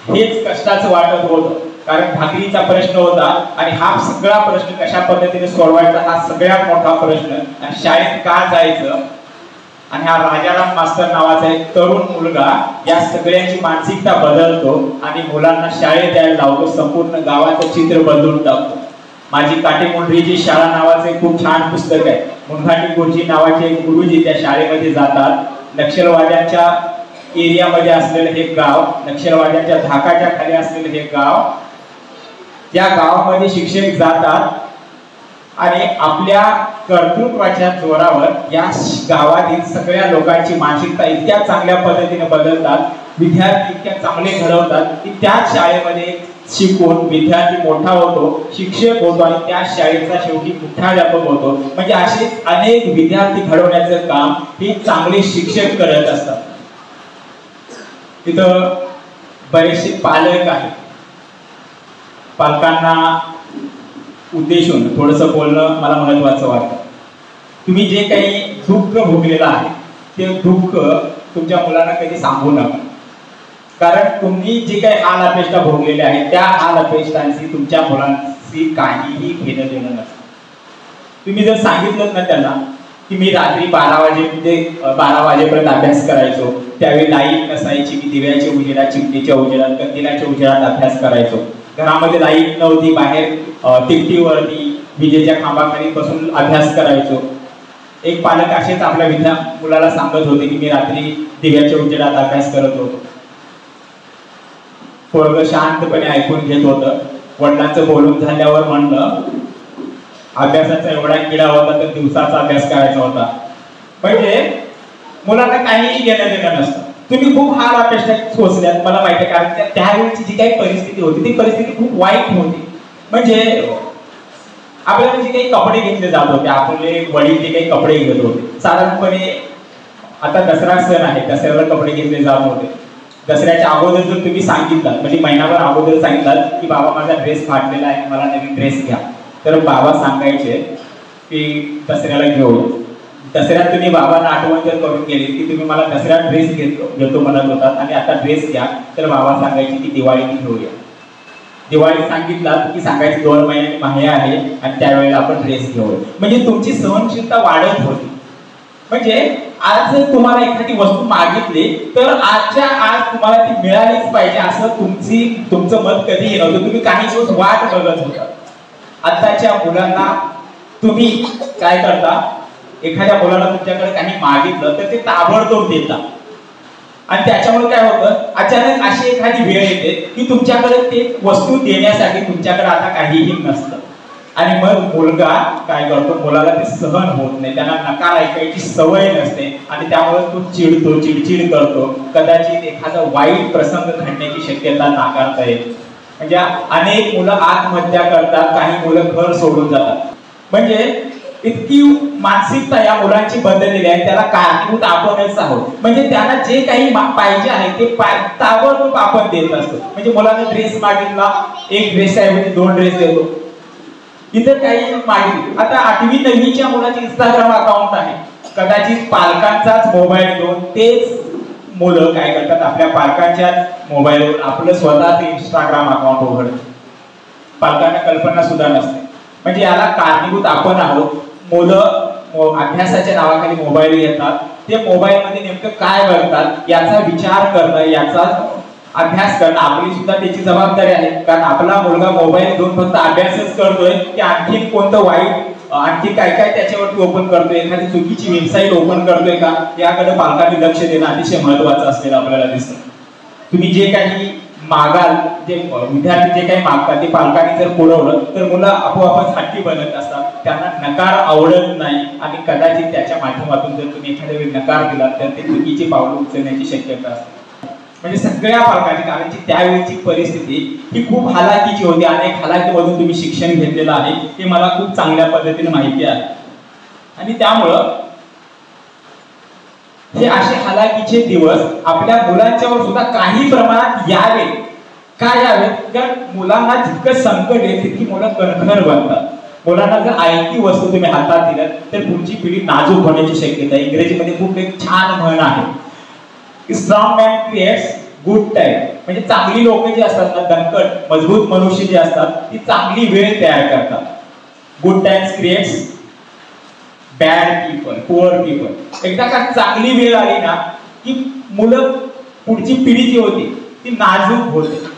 हेच कष्टाचं वाटत होतं, कारण भाकरीचा प्रश्न होता आणि हा सगळा प्रश्न कशा पद्धतीने सोडवायचा हा सगळ्यात मोठा प्रश्न. आणि शाळेत का जायचं, आणि हा राजाराम मास्तर नावाचा एक तरुण मुलगा या सगळ्यांची मानसिकता बदलतो आणि मुलांना शाळेत यायला लावतो. संपूर्ण गावाचं चित्र बदलून टाकतो. माझी काटेमुंडरीची शाळा नावाचे खूप छान पुस्तक आहे. मुनघाटी गुरुजी नावाचे एक गुरुजी त्या शाळेमध्ये जातात. नक्षलवाद्यांच्या एरियामध्ये असलेलं हे गाव, नक्षलवाद्यांच्या धाकाच्या खाली असलेलं हे गाव, त्या गावामध्ये शिक्षक जातात आणि आपल्या कर्तृत्वाच्या जोरावर या गावातील सगळ्या लोकांची मानसिकता इतक्या चांगल्या पद्धतीने बदलतात, विद्यार्थी इतक्या चांगले घडवतात की त्याच शाळेमध्ये शिकून विद्यार्थी मोठा होतो, शिक्षक होतो आणि त्या शाळेचा शेवटी मुख्याध्यापक होतो. म्हणजे असे अनेक विद्यार्थी घडवण्याचं काम हे चांगले शिक्षक करत असतात. तिथं बरेचसे पालक आहेत. पालकांना उद्देशून थोडंसं बोलणं मला महत्वाचं वाटतं. तुम्ही जे काही दुःख भोगलेलं आहे ते दुःख तुमच्या मुलांना कधी सांगू नका, कारण तुम्ही जे काही हाल अपेष्टा भोगलेल्या आहेत त्या हाल अपेष्टांशी तुमच्या मुलांशी काहीही घेणं देणं नसतं. तुम्ही जर सांगितलं ना त्यांना की मी रात्री 12 वाजेपर्यंत अभ्यास करायचो, त्यावेळी लाईट नसायची, मी दिव्याच्या उजेडात, चिमणीच्या उजेडात, कंदिलाच्या उजेडात अभ्यास करायचो, घरामध्ये लाईट नव्हती, बाहेर तिकटीवरती विजेच्या खांबाखाली बसून अभ्यास करायचो. एक पालक असेच आपल्या मुलाला सांगत होते की मी रात्री दिव्याच्या उजेडात अभ्यास करत होतो. पोरगं शांतपणे ऐकून घेत होतं. वडिलांचं बोलून झाल्यावर म्हणलं अभ्यासाचा एवढा किडा होता तर दिवसाचा अभ्यास करायचा होता. म्हणजे मुलांना काहीही घेणं देणं नसतं. तुम्ही खूप हाल अपेक्षा सोचल्यात, मला माहिती आहे, कारण त्यावेळेची जी काही परिस्थिती होती ती परिस्थिती खूप वाईट होती. म्हणजे आपल्याला जे काही कपडे घेतले जात होते, आपले वडील जे काही कपडे घेत होते, साधारणपणे आता दसरा सण आहे, दसऱ्याला कपडे घेतले जात होते. दसऱ्याच्या अगोदर जर तुम्ही सांगितलं, म्हणजे महिनाभर अगोदर सांगितलं की बाबा माझा ड्रेस फाटलेला आहे, मला नवीन ड्रेस घ्या, तर बाबा सांगायचे की दसऱ्याला घेऊ. दसऱ्यात तुम्ही बाबांना आठवण जर करून गेली की तुम्ही मला दसऱ्यात ड्रेस घेतो म्हणत होतात आणि आता ड्रेस घ्या, तर बाबा सांगायचे की दिवाळीत घेऊया. दिवाळी सांगितलं की सांगायचे 2 महिन्यांनी माहे आहे आणि त्यावेळेला आपण ड्रेस घेऊया. म्हणजे तुमची सहनशीलता वाढत होती. म्हणजे आज जर तुम्हाला एखादी वस्तू मागितली तर आजच्या आज तुम्हाला ती मिळालीच पाहिजे असं तुमचं मत कधीही नव्हतं. तुम्ही काही दिवस वाट बघत होता. आताच्या मुलांना तुम्ही काय करता, एखाद्या मुलाला तुमच्याकडे काही मागितलं तर ते ताबडतोब देतात आणि त्याच्यामुळे काय होतं, अचानक अशी एखादी वेळ येते की तुमच्याकडे ते वस्तू देण्यासाठी तुमच्याकडे आता काहीही नसतं आणि मग मुलगा काय करतो, मुलाला ते सहन होत नाही, त्यांना नकार ऐकायची सवय नसते आणि त्यामुळे तो चिडतो, चिडचिड करतो. कदाचित एखादा वाईट प्रसंग घडण्याची शक्यता नाकारता येते. म्हणजे अनेक मुलं आत्महत्या करतात, काही मुलं घर सोडून जातात. म्हणजे इतकी मानसिकता या मुलांची बदललेली आहे, त्याला कारणीभूत आपणच आहोत. म्हणजे त्यांना जे काही पाहिजे आहे ते ताबडतोब आपण देत असतो. म्हणजे मुलाने ड्रेस मागितला, एक ड्रेस ऐवजी 2 ड्रेस देतो. इतर काही मागितले, आता 8वी 9वीच्या मुलाचे इंस्टाग्राम अकाउंट आहे, कदाचित पालकांचाच मोबाईल घेऊन तेच मुलं काय करतात, आपल्या पालकांच्या मोबाईलवर आपलं स्वतःच इंस्टाग्राम अकाउंट उघडतात. पालकांना कल्पना सुद्धा नसते. म्हणजे याला कारणीभूत आपण आहोत. मुलं अभ्यासाच्या नावाखाली मोबाईल घेतात, ते मोबाईलमध्ये नेमकं काय करतात याचा विचार करणं, याचा अभ्यास करणं आपली सुद्धा त्याची जबाबदारी आहे. कारण आपला मुलगा मोबाईल घेऊन फक्त अभ्यासच करतोय की आणखी कोणतं वाईट, आणखी काय काय त्याच्यावरती ओपन करतोय, एखादी चुकीची वेबसाईट ओपन करतोय का, याकडे पालकांनी लक्ष देणं अतिशय महत्त्वाचं असलेलं आपल्याला दिसतं. तुम्ही जे काही मागाल, जे विद्यार्थी जे काही मागतात ते पालकांनी जर पुरवलं तर मुलं आपोआपच हट्टी बनत असतात. त्यांना नकार आवडत नाही आणि कदाचित त्याच्या माध्यमातून जर तुम्ही एखाद्या वेळी नकार दिला तर ते चुकीची पावलं उचलण्याची शक्यता असते. म्हणजे सगळ्या पालकांची, कारण की त्यावेळीची परिस्थिती ही खूप हालाकीची होती. अनेक हालाकीमधून तुम्ही शिक्षण घेतलेलं आहे हे मला खूप चांगल्या पद्धतीने माहिती आहे. आणि त्यामुळं हे असे हालाकीचे दिवस आपल्या मुलांच्यावर सुद्धा काही प्रमाणात यावे. का यावे? कारण मुलांना जितकं संकट आहे तितकी मुलं कणखर बनतात. मुलांना जर आयती वस्तू तुम्ही हातात दिल्यात तर पुढची पिढी नाजूक होण्याची शक्यता आहे. इंग्रजीमध्ये खूप एक छान म्हण आहे, strong man creates good time. म्हणजे चांगली लोक जी असतात ना, दणकट मजबूत मनुष्य जे असतात ती चांगली वेळ तयार करतात. Good times creates bad people, poor people. एकदा का चांगली वेळ आली ना की मुलं, पुढची पिढी जी होती ती नाजूक होते.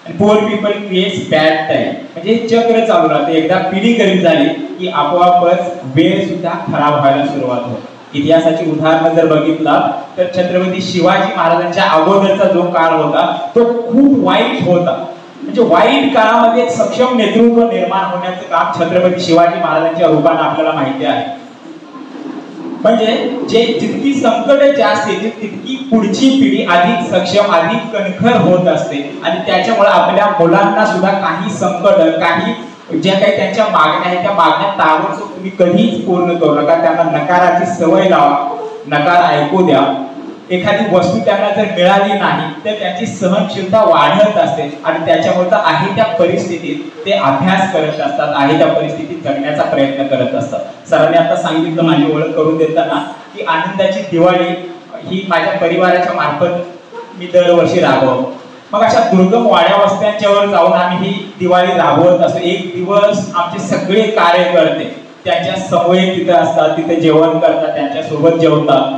आणि poor people creates bad time. म्हणजे चक्र चालू राहते. एकदा पिढी गरीब झाली की आपोआपच वेळ सुद्धा खराब व्हायला सुरुवात होते. इतिहासाची उदाहरणं जर बघितला तर छत्रपती शिवाजी महाराजांच्या अगोदरचा जो काळ होता तो खूप वाईट होता. म्हणजे वाईट काळामध्ये एक सक्षम नेतृत्व निर्माण होण्याचं काम छत्रपती शिवाजी महाराजांच्या रूपाने आपल्याला माहिती आहे. म्हणजे जे जितकी संकट जास्त येते तितकी पुढची पिढी अधिक सक्षम, अधिक कणखर होत असते. आणि त्याच्यामुळे आपल्या मुलांना सुद्धा काही संकट, काही ज्या काही त्यांच्या मागण्या आहेत त्या मागण्या ताबडतोब तुम्ही कधीच पूर्ण करू नका. त्यांना नकाराची सवय लावा, नकार ऐकू द्या. एखादी वस्तू त्यांना जर मिळाली नाही तर त्यांची सहनशीलता वाढत असते आणि त्याच्यामुळे आहे त्या परिस्थितीत ते अभ्यास करत असतात, आहे त्या परिस्थितीत जगण्याचा प्रयत्न करत असतात. सरांनी आता सांगितलं माझी ओळख करून देताना की आनंदाची दिवाळी ही माझ्या परिवाराच्या मार्फत मी दरवर्षी राबवतो. मग अशा दुर्गम वाड्या वस्त्यांच्यावर जाऊन आम्ही ही दिवाळी राबवत असतो. एक दिवस आमचे सगळे कार्यकर्ते त्यांच्या समवेत तिथे असतात, तिथे जेवण करतात, त्यांच्या सोबत जेवतात,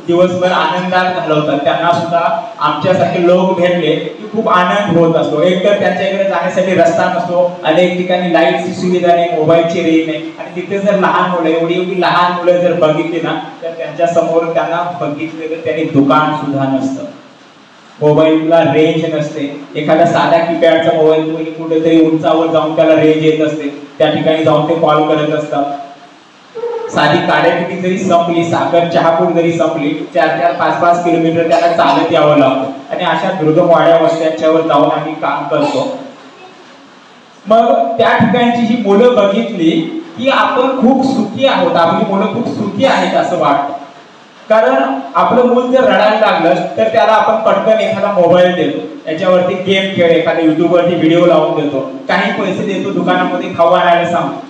दिवसभर आनंदात घालवतात. त्यांना सुद्धा आमच्यासारखे लोक भेटले की खूप आनंद होत असतो. एकतर त्यांच्याकडे जाण्यासाठी रस्ता नसतो, अनेक ठिकाणी लाईटची सुविधा नाही, मोबाईलची रेंज नाही. आणि तिथे जर लहान मुलं, एवढी लहान मुलं जर बघितली ना तर त्यांच्या समोर त्यांना बघितलेलं त्यांनी दुकान सुद्धा नसतं, मोबाईलला रेंज नसते. एखादा साधा कीपॅडचा मोबाईल कुठेतरी उंचावर जाऊन त्याला रेंज येत असते, त्या ठिकाणी जाऊन ते कॉल करत असतात. साधी काड्यापिटी जरी संपली, साखर चहापूड जरी संपली, 4-4, 5-5 किलोमीटर त्याला चालत यावं लागतं. आणि अशा दुर्गम वाड्या वस्त्यांच्यावर जाऊन आम्ही काम करतो. मग त्या ठिकाणची ही मुलं बघितली की आपण खूप सुखी आहोत, आपली मुलं खूप सुखी आहेत असं वाटतं. कारण आपलं मूल जर रडायला लागलं तर त्याला आपण पटकन एखादा मोबाईल देतो, याच्यावरती गेम खेळ, एखाद्या युट्यूबवरती व्हिडिओ लावून देतो, काही पैसे देतो, दुकानामध्ये खाऊ आणायला सांगतो.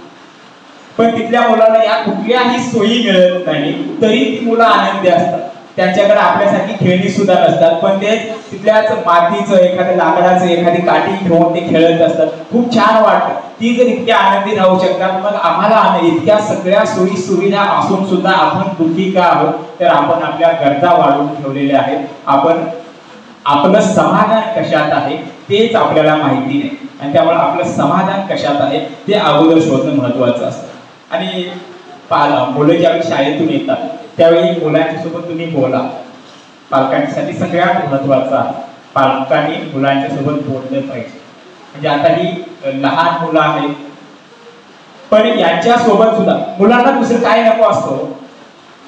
पण तिथल्या मुलाला या कुठल्याही सोयी मिळत नाही तरी ती मुलं आनंदी असतात. त्यांच्याकडे आपल्यासारखी खेळणी सुद्धा नसतात, पण ते तिथल्याच मातीचं, एखाद्या लाकडाचं, एखादी काठी घेऊन ते खेळत असतात. खूप छान वाटतं. ती जर इतक्या आनंदी राहू शकतात, मग आम्हाला इतक्या सगळ्या सोयी सुविधा असून सुद्धा आपण दुःखी का आहोत? तर आपण आपल्या गरजा वाढवून ठेवलेल्या आहेत. आपण आपलं समाधान कशात आहे तेच आपल्याला माहिती नाही. आणि त्यामुळे आपलं समाधान कशात आहे ते अगोदर शोधणं महत्वाचं असतं. आणि मुलं ज्यावेळी शाळेतून येतात त्यावेळी मुलांच्या सोबत तुम्ही बोला. पालकांसाठी सगळ्यात महत्वाचं आहे, पालकांनी मुलांच्या सोबत बोललं पाहिजे. म्हणजे आता ही लहान मुलं आहेत, पण यांच्या सोबत सुद्धा मुलांना दुसरं काय नको असतं,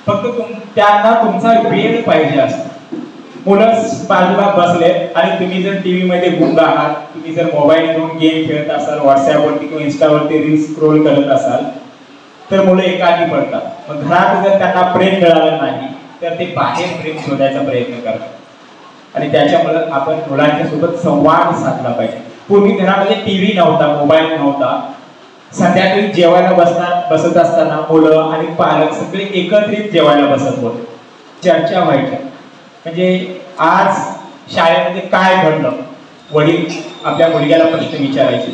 फक्त त्यांना तुमचा वेळ पाहिजे असतो. मुलं बाजूला बसले आणि तुम्ही जर टीव्ही मध्ये गुंग आहात, तुम्ही जर मोबाईल घेऊन गेम खेळत असाल, व्हॉट्सअपवरती किंवा इंस्टावरती रील्स स्क्रोल करत असाल तर मुलं एकाकी पडतात. मग घरात जर त्यांना प्रेम मिळालं नाही तर ते बाहेर प्रेम शोधायचा प्रयत्न करतात. आणि त्याच्यामुळे आपण मुलांच्या सोबत संवाद साधला पाहिजे. पूर्वी घरामध्ये टीव्ही नव्हता, मोबाईल नव्हता. संध्याकाळी जेवायला बसत असताना मुलं आणि पालक सगळे एकत्रित जेवायला बसत होते, चर्चा व्हायच्या. म्हणजे आज शाळेमध्ये काय घडलं, वडील आपल्या मुलग्याला प्रश्न विचारायचे,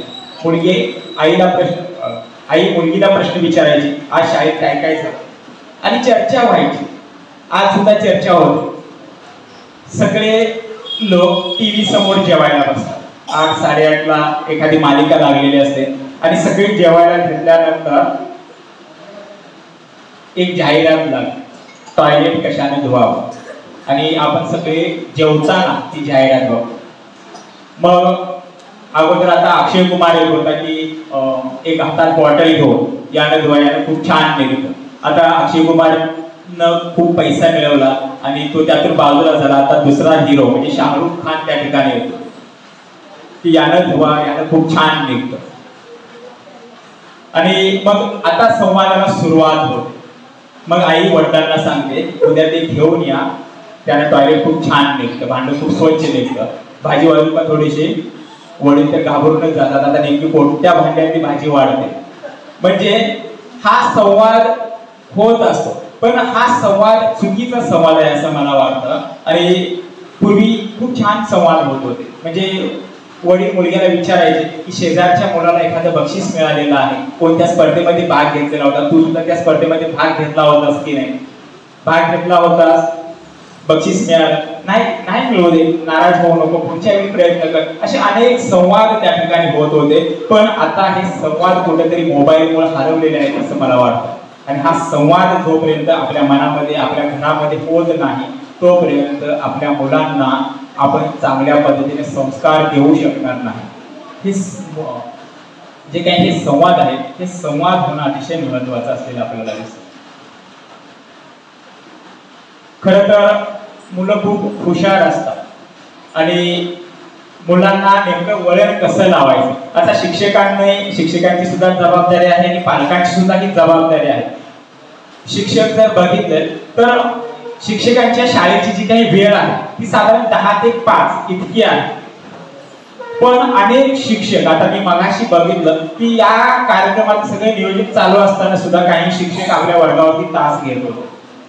आई मुलगीला प्रश्न विचारायची, आज शाळेत काय काय झालं, आणि चर्चा व्हायची. आज सुद्धा चर्चा होते, सगळे लोक टीव्ही समोर जेवायला बसतात। 8-8:30ला एखादी मालिका लागलेली असते आणि सगळे जेवायला घेतल्यानंतर एक जाहिरात लागते, टॉयलेट कशाने धुवावं, आणि आपण सगळे जेवताना ती जाहिरात बघतो। मग अगोदर आता अक्षय कुमार येत होता की एक हातात बॉटल घेऊन यानं धुवायला खूप छान निघतं। आता अक्षय कुमार न खूप पैसा मिळवला आणि तो त्यातून बाजूला झाला। आता दुसरा हिरो म्हणजे शाहरुख खान त्या ठिकाणी येतो की यानं धुवा, यानं खूप छान निघतं। आणि मग आता संवादाला सुरुवात होते। मग आई वडिलांना सांगते उद्या ते घेऊन या, त्यानं टॉयलेट खूप छान निघतं, भांडं खूप स्वच्छ निघतं। भाजी वाढू का थोडीशी, वडील तर घाबरूनच जातात, आता नेमकी कोणत्या भांड्यात भाजी वाढते। म्हणजे हा संवाद होत असतो, पण हा संवाद चुकीचा संवाद आहे असं मला वाटतं। आणि पूर्वी खूप छान संवाद होत होते, म्हणजे वडील मुलग्याला विचारायचे की शेजारच्या मुलाला एखादं बक्षीस मिळालेलं आहे, कोणत्या स्पर्धेमध्ये भाग घेतलेला होता, तू सुद्धा त्या स्पर्धेमध्ये भाग घेतला होतास की नाही, भाग घेतला होतास, बक्षीस मिळालं नाही, नाही मिळू दे, नाराज होऊ नको, पुढच्या वेळी प्रयत्न कर, असे अनेक संवाद त्या ठिकाणी होत होते। पण आता हे संवाद कुठेतरी मोबाईलमुळे हरवलेले आहेत असं मला वाटतं। आणि हा संवाद जोपर्यंत आपल्या मनामध्ये, आपल्या घरामध्ये होत नाही, तोपर्यंत आपल्या मुलांना आपण चांगल्या पद्धतीने संस्कार देऊ शकणार नाही। हे जे काही हे संवाद आहेत, हे संवाद होणं अतिशय महत्वाचं असलेलं आपल्याला दिसतं। खरं तर मुलं खूप हुशार असतात आणि मुलांना नेमकं वळण कसं लावायचं, आता शिक्षकांची सुद्धा जबाबदारी आहे आणि पालकांची सुद्धा ही जबाबदारी आहे। शिक्षक जर बघितलं तर शिक्षकांच्या शाळेची जी काही वेळ आहे ती साधारण 10 ते 5 इतकी आहे। पण अनेक शिक्षक, आता मी मगाशी बघितलं की या कार्यक्रमात सगळे नियोजन चालू असताना सुद्धा काही शिक्षक आपल्या वर्गावरती तास घेत होते,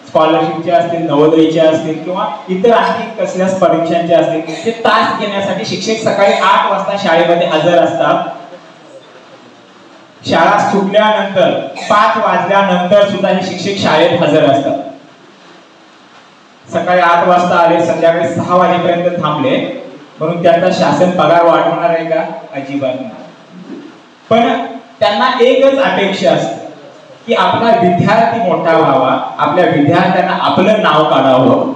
स्कॉलरशिपचे असतील, नवोदयचे असतील किंवा इतर आणखी कसल्या परीक्षांचे असतील, ते तास घेण्यासाठी शिक्षक सकाळी 8 वाजता शाळेमध्ये हजर असतात। शाळा सुटल्यानंतर 5 वाजल्यानंतर सुद्धा हे शिक्षक शाळेत हजर असतात। सकाळी 8 वाजता आले, संध्याकाळी 6 वाजेपर्यंत थांबले, म्हणून त्यांचा शासन पगार वाढवणार आहे का? अजिबात नाही। पण त्यांना एकच अपेक्षा असते की आपला विद्यार्थी मोठा व्हावा, आपल्या विद्यार्थ्यांना आपलं नाव काढावं,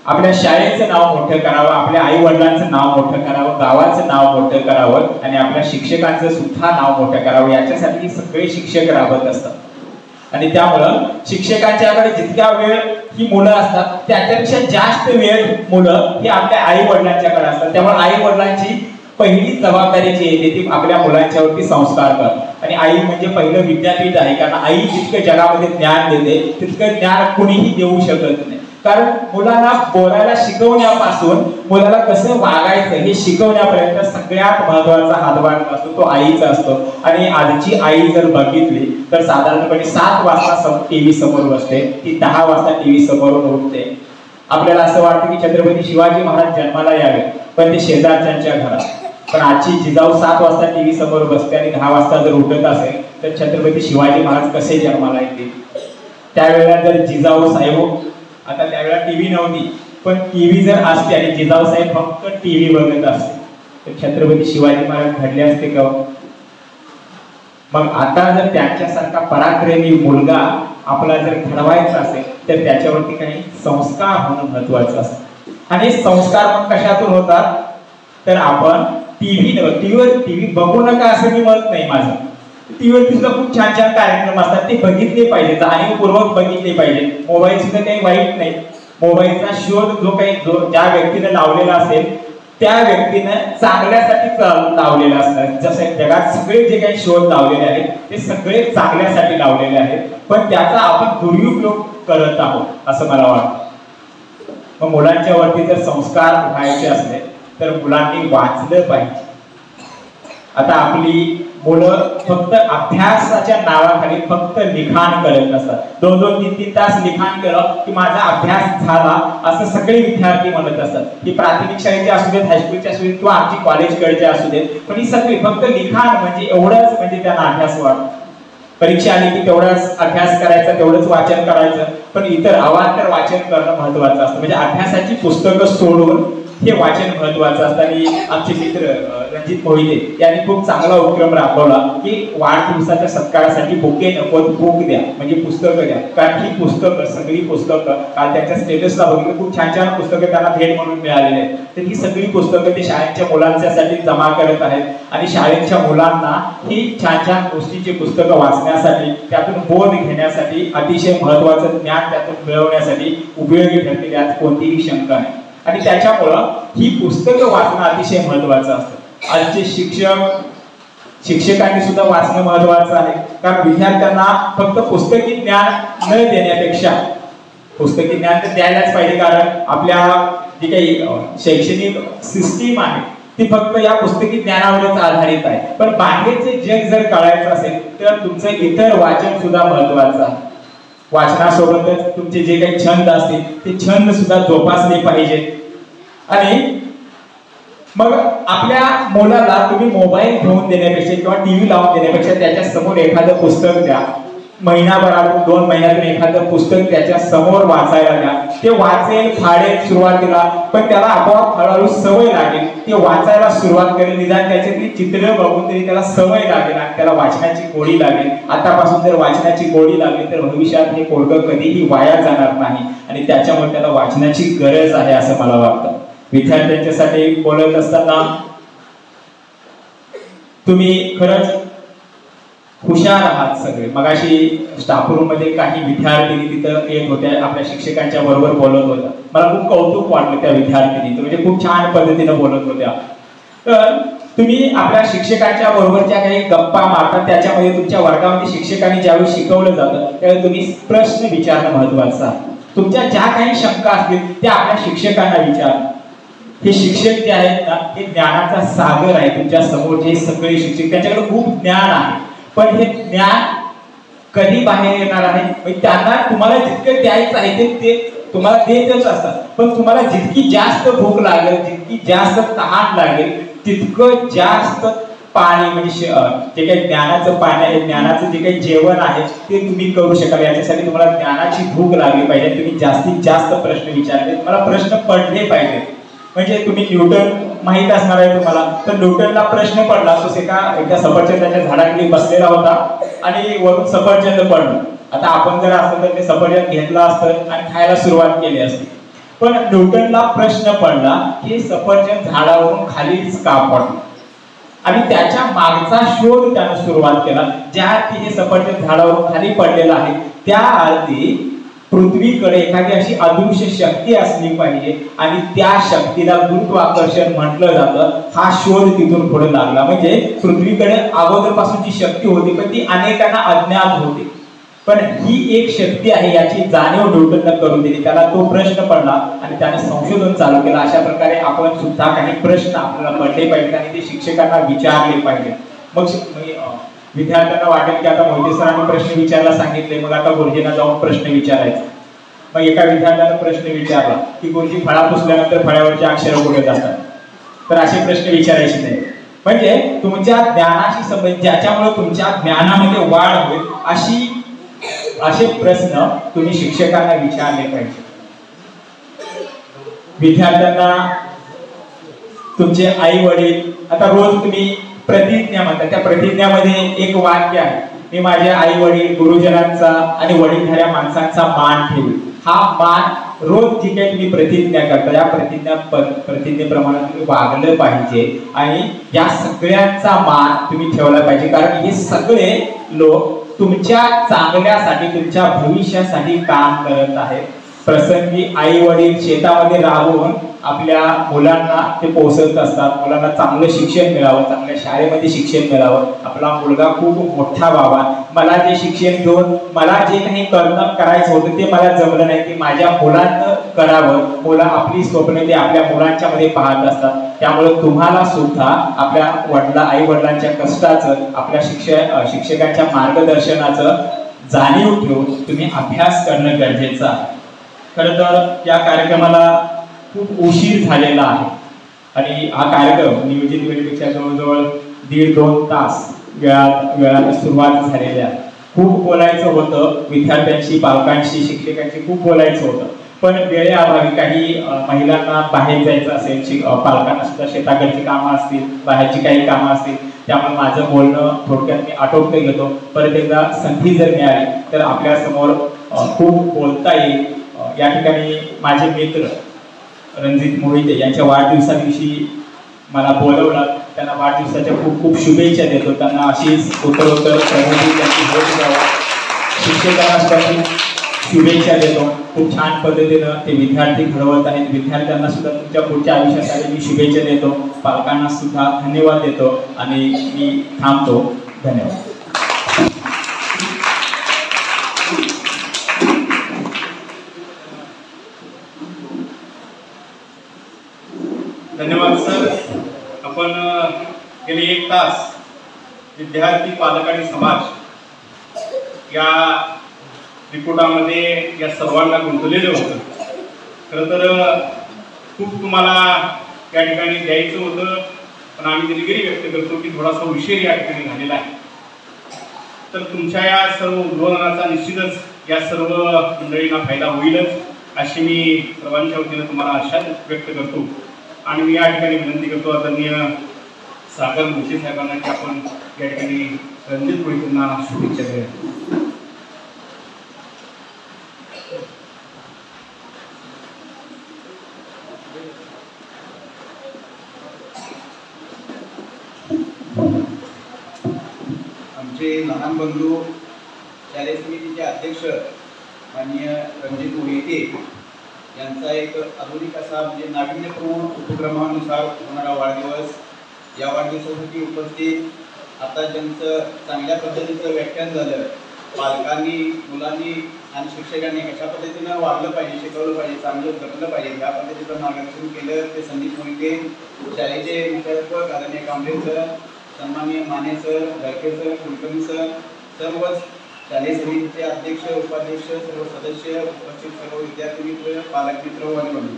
आपल्या शाळेचं नाव मोठं करावं, आपल्या आई वडिलांचं नाव मोठं करावं, गावाचं नाव मोठं करावं आणि आपल्या शिक्षकांचं सुद्धा नाव मोठं करावं, याच्यासाठी सगळे शिक्षक राबत असतात। आणि त्यामुळं शिक्षकांच्याकडे जितक्या वेळ ही मुलं असतात त्याच्यापेक्षा जास्त वेळ मुलं ही आपल्या आई वडिलांच्याकडे असतात। त्यामुळे आई वडिलांची पहिली जबाबदारी जी येते ती आपल्या मुलांच्यावरती संस्कार करणं, आणि आई म्हणजे पहिलं विद्यापीठ आहे, कारण आई जितकं जगामध्ये ज्ञान देते तितकं ज्ञान कुणीही देऊ शकत नाही। कारण मुलांना बोलायला शिकवण्यापासून मुलाला कसं वागायचं हे शिकवण्यापर्यंत सगळ्यात महत्वाचा हातभार असतो तो आईचा असतो। आणि आजची आई जर बघितली तर साधारणपणे 7 वाजता टीव्ही समोर बसते, ती 10 वाजता टीव्ही समोरून उठते। आपल्याला असं वाटतं की छत्रपती शिवाजी महाराज जन्माला यावे, पण ते शेजारच्यांच्या घरात। पण आजची जिजाऊ 7 वाजता टीव्ही समोर बसते आणि 10 वाजता जर उठत असेल तर छत्रपती शिवाजी महाराज कसे जन्माला येतील? त्यावेळेला जर जिजाऊ साहेब, आता त्यावेळेला टीव्ही नव्हती, पण टीव्ही जर असते आणि जिजाऊ साहेब फक्त टीव्ही बघत असते तर छत्रपती शिवाजी महाराज घडले असते का? मग आता जर त्यांच्यासारखा पराक्रमी मुलगा आपला जर घडवायचा असेल तर त्याच्यावरती काही संस्कार होणं महत्वाचं असतं। आणि संस्कार मग कशातून होतात तर आपण टीव्ही बघू नका असं मी मत नाही माझं। टीव्हीवरती सुद्धा खूप छान छान कार्यक्रम असतात, ते बघितले पाहिजे, जाणीवपूर्वक बघितले पाहिजे। मोबाईल सुद्धा काही वाईट नाही, मोबाईलचा शोध ज्या व्यक्तीने लावलेला असेल त्या व्यक्तीने चांगल्यासाठी लावलेला असतात। जसं जगात सगळे जे काही शोध लावलेले आहेत ते सगळे चांगल्यासाठी लावलेले आहेत, पण त्याचा आपण दुरुपयोग करत आहोत असं मला वाटतं। मग मुलांच्या वरती जर संस्कार व्हायचे असले तर मुलांनी वाचलं पाहिजे। आता आपली मुलं फक्त अभ्यासाच्या नावाखाली फक्त लिखाण करत असतात, 2-2, 3-3 तास लिखाण केलं की माझा अभ्यास झाला असं सगळे विद्यार्थी म्हणत असतात। ही प्राथमिक शाळेचे असू देत, हायस्कूलचे असू देत किंवा आमची कॉलेजकडचे असू देत, पण ही सगळी फक्त लिखाण म्हणजे एवढंच म्हणजे त्यांना अभ्यास वाटतो। परीक्षा आली की तेवढाच अभ्यास करायचा, तेवढंच वाचन करायचं, पण इतर अवांतर वाचन करणं महत्वाचं असतं. म्हणजे अभ्यासाची पुस्तकं सोडून हे वाचन महत्वाचं असतं. आणि आमचे मित्र रणजित मोहिते यांनी खूप चांगला उपक्रम राबवला की वाढदिवसाच्या सत्कारासाठी बुके नको, बुक द्या, म्हणजे पुस्तकं द्या. कारण ही पुस्तकं, सगळी पुस्तकं, काल त्यांच्या स्टेटसला बघितलं, खूप छान छान पुस्तकं त्यांना भेट म्हणून मिळालेली आहेत. तर ही सगळी पुस्तकं ते शाळेच्या मुलांसाठी जमा करत आहेत आणि शाळेच्या मुलांना ही छान छान गोष्टीची पुस्तकं वाचण्यासाठी, त्यातून बोध घेण्यासाठी, अतिशय महत्वाचं ज्ञान त्यातून मिळवण्यासाठी उपयोगी ठरतील, यात कोणतीही शंका नाही. आणि त्याच्यामुळं ही पुस्तकं वाचणं अतिशय महत्वाचं असतं. आजचे शिक्षकांनी सुद्धा वाचणं महत्वाचं आहे. कारण विद्यार्थ्यांना फक्त पुस्तकी ज्ञान न देण्यापेक्षा, पुस्तकी ज्ञान तर द्यायलाच पाहिजे, कारण आपल्या जी काही शैक्षणिक सिस्टीम आहे ती फक्त या पुस्तकी ज्ञानावरच आधारित आहे. पण बाहेरचे जग जर कळायचं असेल तर तुमचं इतर वाचन सुद्धा महत्वाचं आहे. वाचनासोबतच तुमचे जे काही छंद असतील ते छंद सुद्धा जोपासले पाहिजे. आणि मग आपल्या मुलाला तुम्ही मोबाईल घेऊन देण्यापेक्षा किंवा टीव्ही लावून देण्यापेक्षा त्याच्या समोर एखादं पुस्तक द्या. महिनाभरातून 2 महिन्यातून एखादं पुस्तक त्याच्या समोर वाचायला द्या. ते वाचेल, फाडेल सुरुवातीला, पण त्याला आपोआप हळूहळू सवय लागेल. ते वाचायला सुरुवात करेल, निदान त्याच्यातली चित्र बघून तरी त्याला सवय लागेल आणि त्याला वाचनाची गोडी लागेल. आतापासून जर वाचनाची गोडी लागली तर भविष्यात हे पोरगं कधीही वाया जाणार नाही आणि त्याच्यामुळे त्याला वाचनाची गरज आहे असं मला वाटतं. विद्यार्थ्यांच्यासाठी बोलत असताना तुम्ही खरंच हुशार आहात सगळे. मगाशी स्टाफ रूम मध्ये काही विद्यार्थिनी तिथं येत होत्या, आपल्या शिक्षकांच्या बरोबर बोलत होत्या. मला खूप कौतुक वाटलं त्या विद्यार्थिनीचं, म्हणजे खूप छान पद्धतीने बोलत होत्या. तर तुम्ही आपल्या शिक्षकांच्या बरोबर ज्या काही गप्पा मारतात त्याच्यामध्ये तुमच्या वर्गामध्ये शिक्षकांनी ज्यावेळी शिकवलं जातं त्यावेळी तुम्ही प्रश्न विचारणं महत्वाचं आहे. तुमच्या ज्या काही शंका असतील त्या आपल्या शिक्षकांना विचारा. हे शिक्षक जे आहेत ना, हे ज्ञानाचा सागर आहे. तुमच्या समोर जे सगळे शिक्षक, त्यांच्याकडे खूप ज्ञान आहे, पण हे ज्ञान कधी बाहेर येणार आहे? त्यांना तुम्हाला जितकं द्यायचं आहे ते तुम्हाला देतच असतात, पण तुम्हाला जितकी जास्त भूक लागेल, जितकी जास्त तहान लागेल, तितकं जास्त पाणी, म्हणजे जे काही ज्ञानाचं पाणी आहे, ज्ञानाचं जे काही जेवण आहे ते तुम्ही करू शकाल. याच्यासाठी तुम्हाला ज्ञानाची भूक लागली पाहिजे. तुम्ही जास्तीत जास्त प्रश्न विचारले, तुम्हाला प्रश्न पडले पाहिजे. म्हणजे तुम्ही न्यूटन माहित असणार आहे तुम्हाला, तर न्यूटनला प्रश्न पडला, तो एका सफरचंदाच्या झाडाखाली बसलेला होता आणि वरून सफरचंद पडलं. आता आपण जर असं तर ते सफरचंद घेतलं असतं आणि खायला सुरुवात केली असती. पण न्यूटनला प्रश्न पडला की सफरचंद झाडावरून खालीच का पडलं, आणि त्याच्या मागचा शोध त्यानं सुरुवात केला. ज्या अर्थी हे सफरचंद झाडावरून खाली पडलेलं आहे त्या अर्थी पृथ्वीकडे एखादी अशी अदृश्य शक्ती असली पाहिजे आणि त्या शक्तीला गुरुत्वाकर्षण म्हटलं जातं. हा शोध तिथून पुढे लागला. म्हणजे पृथ्वीकडे अगोदरपासून जी शक्ती होती पण ती अनेकांना अज्ञात होती, पण ही एक शक्ती आहे याची जाणीव न्यूटनने करून दिली. त्याला तो प्रश्न पडला आणि त्याने संशोधन चालू केलं. अशा प्रकारे आपण सुद्धा काही प्रश्न आपल्याला पडले पाहिजेत आणि ते शिक्षकांना विचारले पाहिजे. मग विद्यार्थ्यांना वाटेल की आता मोहिते सरांनी प्रश्न विचारायला सांगितले, मग आता गुरुजींना जाऊन प्रश्न विचारायचा. मग एका विद्यार्थ्याने प्रश्न विचारला की गुरुजी फळा पुसल्यानंतर फळ्यावरचे अक्षर कुठे जातात, तर असे प्रश्न विचारायचे नाही. म्हणजे तुमच्या ज्ञानाशी संबंधित, ज्याच्यामुळे तुमच्या ज्ञानामध्ये वाढ होईल असे प्रश्न तुम्ही शिक्षकांना विचारले पाहिजे. विद्यार्थ्यांना तुमचे आई वडील, आता रोज तुम्ही प्रतिज्ञा म्हणतात, त्या प्रतिज्ञामध्ये एक वाक्य आहे, मी माझ्या आई वडील, गुरुजनांचा आणि वडीलधाऱ्या माणसांचा मान ठेवू. हा मान रोज जी काही तुम्ही प्रतिज्ञा करता या प्रतिज्ञेप्रमाणे तुम्ही वागलं पाहिजे आणि या सगळ्यांचा मान तुम्ही ठेवला पाहिजे. कारण हे सगळे लोक तुमच्या चांगल्यासाठी, तुमच्या भविष्यासाठी काम करत आहेत. प्रसंगी आई वडील शेतामध्ये राबवून आपल्या मुलांना ते पोषत असतात. मुलांना चांगलं शिक्षण मिळावं, चांगल्या शाळेमध्ये शिक्षण मिळावं, आपला मुलगा खूप मोठा व्हावा. मला जे शिक्षण घेऊन मला जे काही करायचं होतं ते मला जमलं नाही, ते माझ्या मुलांना करावं. मुलं आपली स्वप्न ते आपल्या मुलांच्या मध्ये पाहत असतात. त्यामुळे तुम्हाला सुद्धा आपल्या आई वडिलांच्या कष्टाचं, आपल्या शिक्षकांच्या मार्गदर्शनाचं जाणीव ठेवून तुम्ही अभ्यास करणं गरजेचं आहे. खरं तर या कार्यक्रमाला खूप उशीर झालेला आहे आणि हा कार्यक्रम नियोजित वेळेपेक्षा जवळजवळ 1.5-2 तास वेळात सुरुवात झालेली आहे. खूप बोलायचं होतं, विद्यार्थ्यांशी, पालकांशी, शिक्षकांशी खूप बोलायचं होतं, पण वेळेअभावी काही महिलांना बाहेर जायचं असेल, पालकांना सुद्धा शेताकडची कामं असतील, बाहेरची काही कामं असतील, त्यामुळे माझं बोलणं थोडक्यात मी आटोपलं घेतो. परत एकदा संधी जर मिळाली तर आपल्या समोर खूप बोलता येईल. या ठिकाणी माझे मित्र रणजित मोहिते यांच्या वाढदिवसादिवशी मला बोलवलं, त्यांना वाढदिवसाच्या खूप खूप शुभेच्छा देतो. त्यांना अशीच उत्तरोत्तर प्रगती त्यांची होत जावं. शिक्षकांना सुद्धा शुभेच्छा देतो. खूप छान पद्धतीनं ते विद्यार्थी घडवत आहेत. विद्यार्थ्यांना सुद्धा तुमच्या पुढच्या आयुष्यासाठी मी शुभेच्छा देतो. पालकांना सुद्धा धन्यवाद देतो आणि मी थांबतो. धन्यवाद. धन्यवाद सर. आपण गेले 1 तास विद्यार्थी, पालक आणि समाज या रिपोर्टामध्ये या सर्वांना गुंतलेलं होतं. खरं तर खूप तुम्हाला या ठिकाणी द्यायचं होतं, पण आम्ही दिलगिरी व्यक्त करतो की थोडासा उशीर या ठिकाणी झालेला आहे. तर तुमच्या या सर्व उद्बोधनाचा निश्चितच या सर्व मंडळींना फायदा होईलच अशी मी सर्वांच्या वतीनं तुम्हाला आशा व्यक्त करतो. आणि मी या ठिकाणी विनंती करतो आदरणीय सागर मोहिते साहेबांना की आपण या ठिकाणी रणजित मोहितेंना शुभेच्छा द्या. आमचे लहान बंधू शालेय समितीचे अध्यक्ष माननीय रणजित मोहिते यांचा एक आधुनिक असा म्हणजे नाविन्यपूर्ण उपक्रमानुसार होणारा वाढदिवस. या वाढदिवसासाठी उपस्थित आता ज्यांचं चांगल्या पद्धतीचं व्याख्यान झालं, पालकांनी, मुलांनी आणि शिक्षकांनी कशा पद्धतीनं वागलं पाहिजे, शिकवलं पाहिजे, चांगलं जपलं पाहिजे, या पद्धतीचं मार्गदर्शन केलं ते संदीप मोहिते, शाळेचे मुख्याध्यापक आदरणीय कांबळे सर, सन्माननीय माने सर, घरके सर, कुलकर्णी सर, सर्वच शालेय समितीचे अध्यक्ष, उपाध्यक्ष, सर्व सदस्य, उपस्थित सर्व विद्यार्थी मित्र, पालक मित्र आणि बंधू.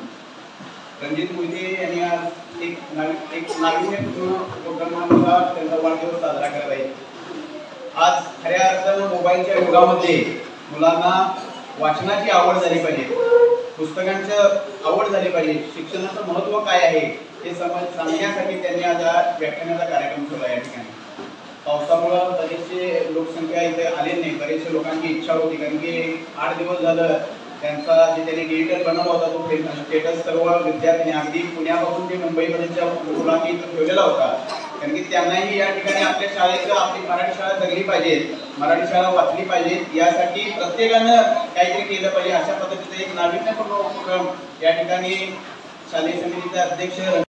रणजित मोहिते यांनी आज एक नाविन्यपूर्ण उपक्रमानुसार त्यांचा वाढदिवस साजरा करत आहे. आज खऱ्या अर्थानं मोबाईलच्या युगामध्ये मुलांना वाचनाची आवड झाली पाहिजे, पुस्तकांचं आवड झाली पाहिजे, शिक्षणाचं महत्त्व काय आहे हे सांगण्यासाठी त्यांनी आज व्याख्यानाचा कार्यक्रम ठेवला. या ठिकाणी पावसामुळं बरेचसे लोकसंख्या इथे आले नाही, बरेचशे लोकांची इच्छा होती, कारण की 8 दिवस झालं त्यांचा जे त्यांनी डिजिटल बनवला होता तो स्टेटस सर्व विद्यार्थ्यांनी अगदी पुण्यापासून ते मुंबईपर्यंतच्या मुलांनी इथं ठेवलेला होता. कारण की त्यांनाही या ठिकाणी आपल्या शाळेचं, आपली मराठी शाळा जगली पाहिजे, मराठी शाळा वाचली पाहिजे, यासाठी प्रत्येकानं काहीतरी केलं पाहिजे. अशा पद्धतीचा एक नाविन्यपूर्ण उपक्रम या ठिकाणी शालेय समितीचे अध्यक्ष